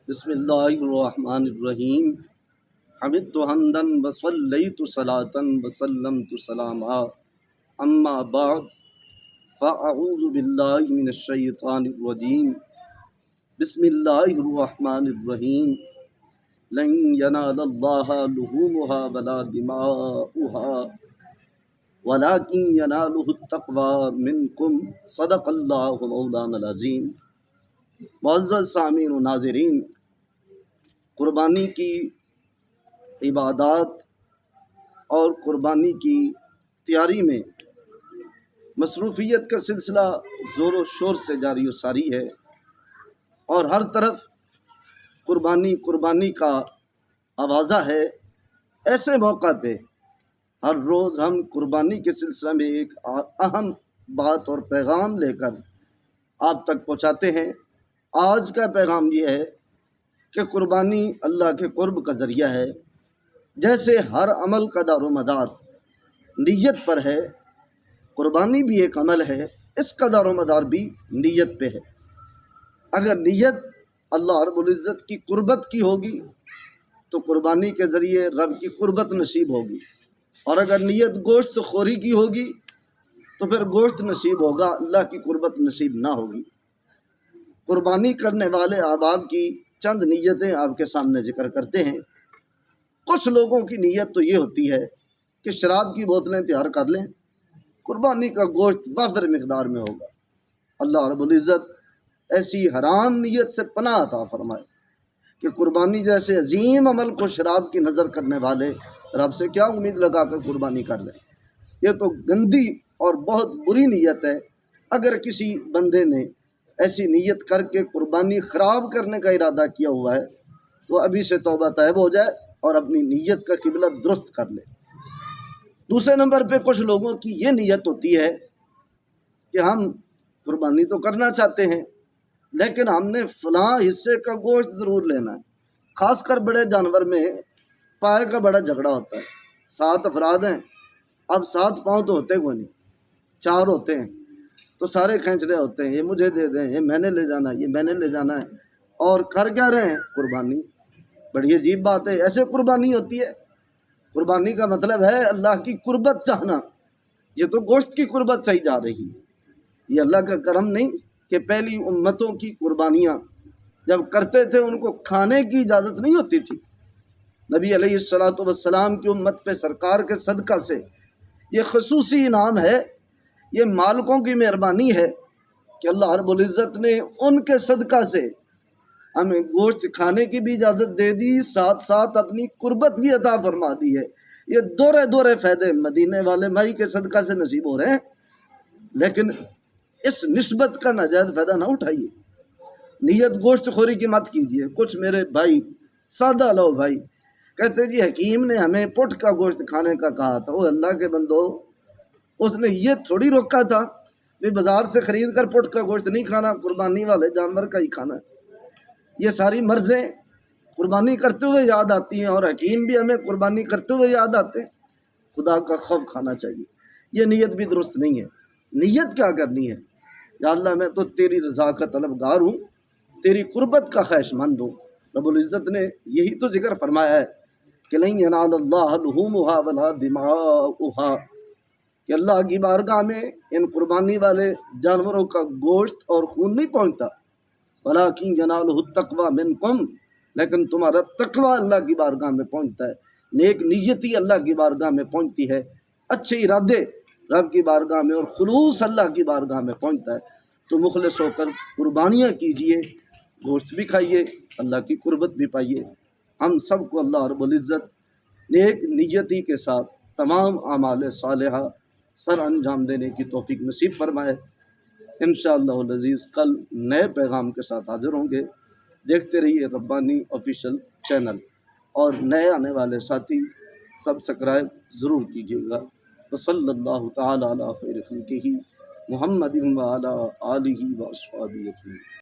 بسم اللہ الرحمن الرحیم حمدت حمدا وصلیت صلاۃ وسلمت سلاما اما بعد فاعوذ باللہ من الشیطان الرجیم بسم اللہ الرحمن الرحیم لن ینال اللہ لحومها ولا دماؤها ولکن ینالہ التقوی منکم صدق اللہ مولانا العظیم۔ معزز سامعین و ناظرین، قربانی کی عبادات اور قربانی کی تیاری میں مصروفیت کا سلسلہ زور و شور سے جاری و ساری ہے، اور ہر طرف قربانی کا آوازہ ہے۔ ایسے موقع پہ ہر روز ہم قربانی کے سلسلہ میں ایک اہم بات اور پیغام لے کر آپ تک پہنچاتے ہیں۔ آج کا پیغام یہ ہے کہ قربانی اللہ کے قرب کا ذریعہ ہے۔ جیسے ہر عمل کا دار و مدار نیت پر ہے، قربانی بھی ایک عمل ہے، اس کا دار و مدار بھی نیت پہ ہے۔ اگر نیت اللہ رب العزت کی قربت کی ہوگی تو قربانی کے ذریعے رب کی قربت نصیب ہوگی، اور اگر نیت گوشت خوری کی ہوگی تو پھر گوشت نصیب ہوگا، اللہ کی قربت نصیب نہ ہوگی۔ قربانی کرنے والے احباب کی چند نیتیں آپ کے سامنے ذکر کرتے ہیں۔ کچھ لوگوں کی نیت تو یہ ہوتی ہے کہ شراب کی بوتلیں تیار کر لیں، قربانی کا گوشت وافر مقدار میں ہوگا۔ اللہ رب العزت ایسی حرام نیت سے پناہ عطا فرمائے کہ قربانی جیسے عظیم عمل کو شراب کی نظر کرنے والے رب سے کیا امید لگا کر قربانی کر لیں۔ یہ تو گندی اور بہت بری نیت ہے۔ اگر کسی بندے نے ایسی نیت کر کے قربانی خراب کرنے کا ارادہ کیا ہوا ہے تو ابھی سے توبہ طیب ہو جائے اور اپنی نیت کا قبلہ درست کر لے۔ دوسرے نمبر پہ کچھ لوگوں کی یہ نیت ہوتی ہے کہ ہم قربانی تو کرنا چاہتے ہیں لیکن ہم نے فلاں حصے کا گوشت ضرور لینا ہے۔ خاص کر بڑے جانور میں پائے کا بڑا جھگڑا ہوتا ہے۔ 7 افراد ہیں، اب 7 پاؤں تو ہوتے کوئی نہیں، 4 ہوتے ہیں، تو سارے کھینچ رہے ہوتے ہیں، یہ مجھے دے دیں، یہ میں نے لے جانا ہے، یہ میں نے لے جانا ہے، اور کر کیا رہے ہیں؟ قربانی۔ بڑی عجیب بات ہے، ایسے قربانی ہوتی ہے؟ قربانی کا مطلب ہے اللہ کی قربت چاہنا۔ یہ تو گوشت کی قربت چاہی جا رہی ہے۔ یہ اللہ کا کرم نہیں کہ پہلی امتوں کی قربانیاں جب کرتے تھے ان کو کھانے کی اجازت نہیں ہوتی تھی۔ نبی علیہ الصلوۃ والسلام کی امت پہ سرکار کے صدقہ سے یہ خصوصی انعام ہے، یہ مالکوں کی مہربانی ہے کہ اللہ رب العزت نے ان کے صدقہ سے ہمیں گوشت کھانے کی بھی اجازت دے دی، ساتھ ساتھ اپنی قربت بھی عطا فرما دی ہے۔ یہ دورے فائدے مدینے والے مائی کے صدقہ سے نصیب ہو رہے ہیں، لیکن اس نسبت کا ناجائز فائدہ نہ اٹھائیے۔ نیت گوشت خوری کی مت کیجیے۔ کچھ میرے بھائی، سادہ لو بھائی، کہتے جی حکیم نے ہمیں پٹ کا گوشت کھانے کا کہا تھا۔ وہ اللہ کے بندو، اس نے یہ تھوڑی روکا تھا کہ بازار سے خرید کر پٹ کا گوشت نہیں کھانا، قربانی والے جانور کا ہی کھانا ہے۔ یہ ساری مرضیں قربانی کرتے ہوئے یاد آتی ہیں، اور حکیم بھی ہمیں قربانی کرتے ہوئے یاد آتے ہیں۔ خدا کا خوف کھانا چاہیے۔ یہ نیت بھی درست نہیں ہے۔ نیت کیا کرنی ہے؟ یا اللہ میں تو تیری رضا کا طلبگار ہوں، تیری قربت کا خواہش مند ہوں۔ رب العزت نے یہی تو ذکر فرمایا ہے کہ لن ینال اللہ لحومها ولا دماؤها، کہ اللہ کی بارگاہ میں ان قربانی والے جانوروں کا گوشت اور خون نہیں پہنچتا، ولیکن ینالہ التقوی منکم، لیکن تمہارا تقوی اللہ کی بارگاہ میں پہنچتا ہے، نیک نیتی اللہ کی بارگاہ میں پہنچتی ہے، اچھے ارادے رب کی بارگاہ میں اور خلوص اللہ کی بارگاہ میں پہنچتا ہے۔ تو مخلص ہو کر قربانیاں کیجئے، گوشت بھی کھائیے، اللہ کی قربت بھی پائیے۔ ہم سب کو اللہ رب العزت نیک نیتی کے ساتھ تمام اعمال صالحہ سر انجام دینے کی توفیق نصیب فرمائے۔ انشاءاللہ العزیز کل نئے پیغام کے ساتھ حاضر ہوں گے۔ دیکھتے رہیے ربانی آفیشیل چینل، اور نئے آنے والے ساتھی سبسکرائب ضرور کیجیے گا۔ وصلی اللہ تعالی علی خیر خلقہ محمد وعلی آلہ واصحابہ اجمعین۔